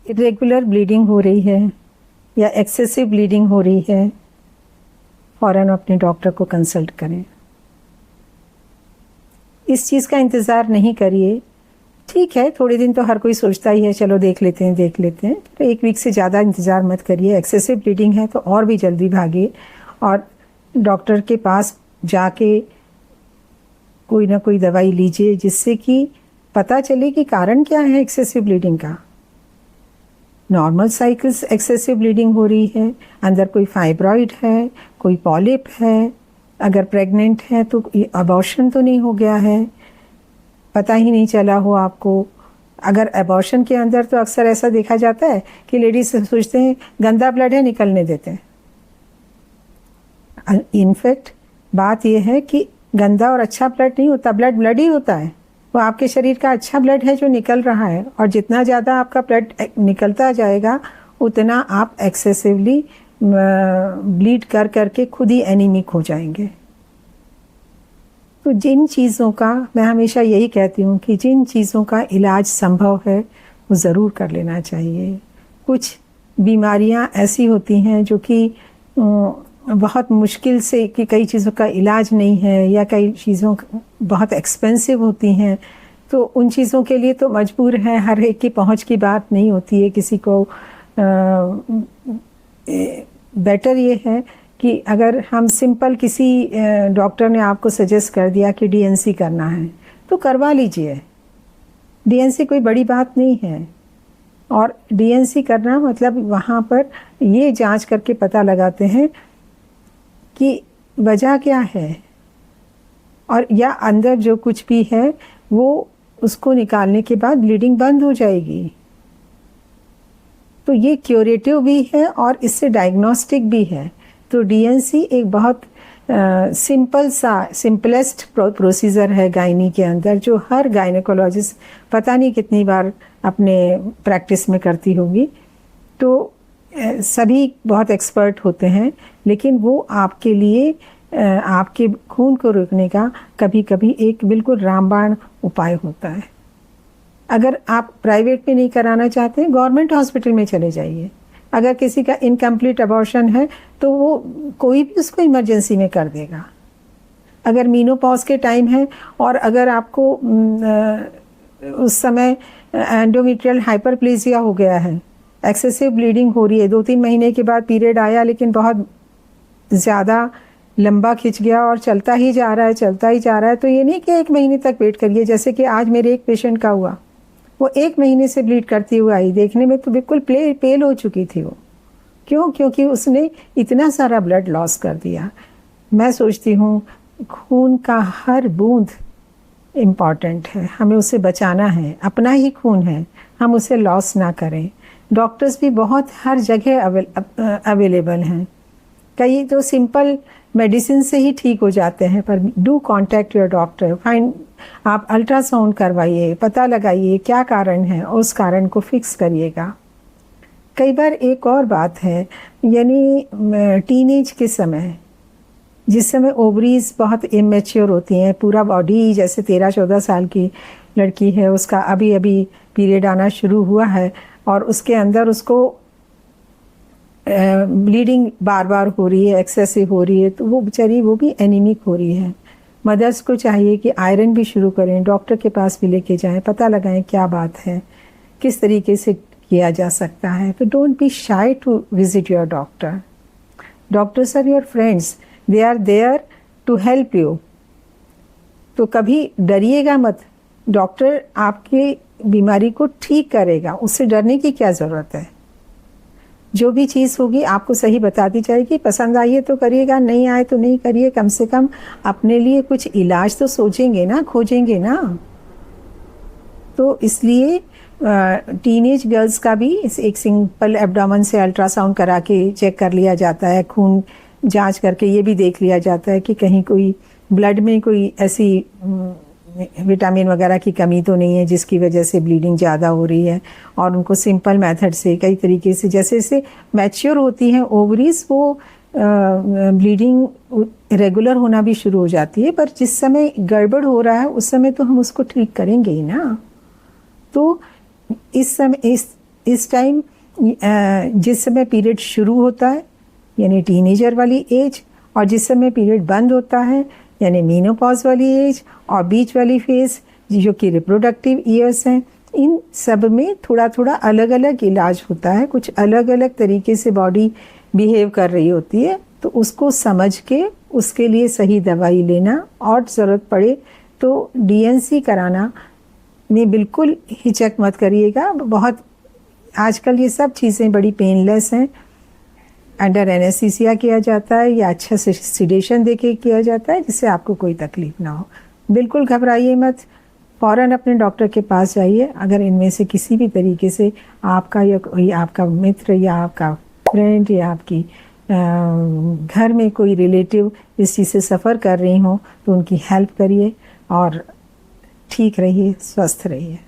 Irregular bleeding हो रही है या एक्सेसिव ब्लीडिंग हो रही है, फ़ौरन अपने डॉक्टर को कंसल्ट करें। इस चीज़ का इंतज़ार नहीं करिए। ठीक है, थोड़े दिन तो हर कोई सोचता ही है चलो देख लेते हैं, तो 1 वीक से ज़्यादा इंतज़ार मत करिए। एक्सेसिव ब्लीडिंग है तो और भी जल्दी भागिए और डॉक्टर के पास जाके कोई ना कोई दवाई लीजिए जिससे कि पता चले कि कारण क्या है एक्सेसिव ब्लीडिंग का। नॉर्मल साइकिल्स एक्सेसिव ब्लीडिंग हो रही है, अंदर कोई फाइब्रॉइड है, कोई पॉलिप है, अगर प्रेग्नेंट है तो अबॉर्शन तो नहीं हो गया है, पता ही नहीं चला हो आपको। अगर अबॉर्शन के अंदर तो अक्सर ऐसा देखा जाता है कि लेडीज सोचते हैं गंदा ब्लड है निकलने देते हैं। इनफैक्ट बात यह है कि गंदा और अच्छा ब्लड नहीं होता, ब्लड ब्लड ही होता है। वो आपके शरीर का अच्छा ब्लड है जो निकल रहा है, और जितना ज़्यादा आपका ब्लड निकलता जाएगा उतना आप एक्सेसिवली ब्लीड कर करके खुद ही एनीमिक हो जाएंगे। तो जिन चीज़ों का, मैं हमेशा यही कहती हूँ कि जिन चीज़ों का इलाज संभव है वो ज़रूर कर लेना चाहिए। कुछ बीमारियाँ ऐसी होती हैं जो कि बहुत मुश्किल से, कि कई चीज़ों का इलाज नहीं है या कई चीज़ों बहुत एक्सपेंसिव होती हैं, तो उन चीज़ों के लिए तो मजबूर हैं, हर एक की पहुंच की बात नहीं होती है किसी को। बेटर ये है कि अगर हम सिंपल, किसी डॉक्टर ने आपको सजेस्ट कर दिया कि डीएनसी करना है तो करवा लीजिए। डीएनसी कोई बड़ी बात नहीं है, और डीएनसी करना मतलब वहाँ पर ये जांच करके पता लगाते हैं कि वजह क्या है, और या अंदर जो कुछ भी है वो उसको निकालने के बाद ब्लीडिंग बंद हो जाएगी। तो ये क्यूरेटिव भी है और इससे डायग्नोस्टिक भी है। तो डीएनसी एक बहुत सिंपलेस्ट प्रोसीजर है गायनी के अंदर, जो हर गायनेकोलॉजिस्ट पता नहीं कितनी बार अपने प्रैक्टिस में करती होगी। तो सभी बहुत एक्सपर्ट होते हैं, लेकिन वो आपके लिए आपके खून को रोकने का कभी कभी एक बिल्कुल रामबाण उपाय होता है। अगर आप प्राइवेट में नहीं कराना चाहते हैं, गवर्नमेंट हॉस्पिटल में चले जाइए। अगर किसी का इनकम्प्लीट अबॉर्शन है तो वो कोई भी उसको इमरजेंसी में कर देगा। अगर मीनोपॉज के टाइम है और अगर आपको उस समय एंडोमेट्रियल हाइपरप्लेजिया हो गया है, एक्सेसिव ब्लीडिंग हो रही है, 2-3 महीने के बाद पीरियड आया लेकिन बहुत ज़्यादा लंबा खिंच गया और चलता ही जा रहा है, तो ये नहीं कि 1 महीने तक वेट करिए। जैसे कि आज मेरे एक पेशेंट का हुआ, वो 1 महीने से ब्लीड करती हुई आई, देखने में तो बिल्कुल पेल हो चुकी थी वो। क्यों? क्योंकि उसने इतना सारा ब्लड लॉस कर दिया। मैं सोचती हूँ खून का हर बूंद इम्पॉर्टेंट है, हमें उसे बचाना है, अपना ही खून है, हम उसे लॉस ना करें। डॉक्टर्स भी बहुत हर जगह अवेलेबल हैं। कई तो सिंपल मेडिसिन से ही ठीक हो जाते हैं, पर डू कॉन्टैक्ट योर डॉक्टर। आप अल्ट्रासाउंड करवाइए, पता लगाइए क्या कारण है, उस कारण को फिक्स करिएगा। कई बार एक और बात है, यानी टीनेज के समय, जिस समय ओवरीज बहुत इमेच्योर होती हैं, पूरा बॉडी जैसे 13-14 साल की लड़की है, उसका अभी अभी पीरियड आना शुरू हुआ है और उसके अंदर उसको ब्लीडिंग बार बार हो रही है, एक्सेसिव हो रही है, तो वो बेचारी वो भी एनीमिक हो रही है। मदर्स को चाहिए कि आयरन भी शुरू करें, डॉक्टर के पास भी लेके जाएं, पता लगाएं क्या बात है, किस तरीके से किया जा सकता है। तो don't be shy to visit your doctor. Doctors are your friends, they are there to help you. तो कभी डरिएगा मत, डॉक्टर आपकी बीमारी को ठीक करेगा, उससे डरने की क्या ज़रूरत है। जो भी चीज़ होगी आपको सही बता दी जाएगी, पसंद आई है तो करिएगा, नहीं आए तो नहीं करिए। कम से कम अपने लिए कुछ इलाज तो सोचेंगे ना, खोजेंगे ना। तो इसलिए टीनेज गर्ल्स का भी एक सिंपल एब्डोमेन से अल्ट्रासाउंड करा के चेक कर लिया जाता है, खून जांच करके ये भी देख लिया जाता है कि कहीं कोई ब्लड में कोई ऐसी विटामिन वगैरह की कमी तो नहीं है जिसकी वजह से ब्लीडिंग ज़्यादा हो रही है। और उनको सिंपल मेथड से कई तरीके से, जैसे जैसे मैच्योर होती हैं ओवरीज, वो ब्लीडिंग रेगुलर होना भी शुरू हो जाती है। पर जिस समय गड़बड़ हो रहा है उस समय तो हम उसको ठीक करेंगे ही ना। तो इस समय इस टाइम जिस समय पीरियड शुरू होता है यानी टीनेजर वाली एज, और जिस समय पीरियड बंद होता है यानी मीनोपॉज वाली एज, और बीच वाली फेज जो कि रिप्रोडक्टिव ईयर्स हैं, इन सब में थोड़ा थोड़ा अलग अलग इलाज होता है। कुछ अलग अलग तरीके से बॉडी बिहेव कर रही होती है, तो उसको समझ के उसके लिए सही दवाई लेना, और ज़रूरत पड़े तो डीएनसी कराना में बिल्कुल हिचक मत करिएगा। बहुत आजकल ये सब चीज़ें बड़ी पेनलेस हैं। अंडर एनेस्थीसिया किया जाता है या अच्छा से सिडेशन देके किया जाता है, जिससे आपको कोई तकलीफ ना हो। बिल्कुल घबराइए मत, फ़ौरन अपने डॉक्टर के पास जाइए। अगर इनमें से किसी भी तरीके से आपका या कोई आपका मित्र या आपका फ्रेंड या आपकी घर में कोई रिलेटिव इस चीज़ से सफ़र कर रही हो, तो उनकी हेल्प करिए और ठीक रहिए, स्वस्थ रहिए।